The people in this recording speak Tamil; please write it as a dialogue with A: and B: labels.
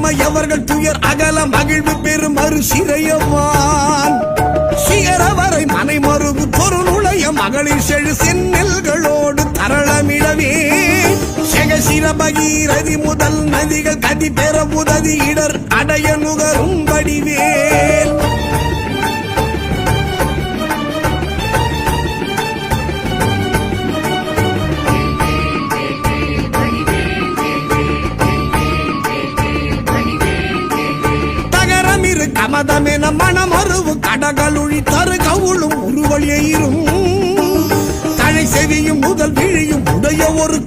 A: அம்மையவர்கள் துயர் அகல மகிழ்வு பெறும் மறு சிறையவான் சிகரவரை மனை மருகு பொரு நுழைய மகளிர் செழு செந்நெல்களோடு தரளமிடவே செகசிர பகீரதி முதல் நதிகள் கதி பெற உதவி இடர் அடைய நுகரும் வடிவேல் தகரமிரு கமதமென மனமருவு கடகளுழி தரு கவுளும் உருவழியும் தழை செவியும் முதல் விழியும் உடைய ஒரு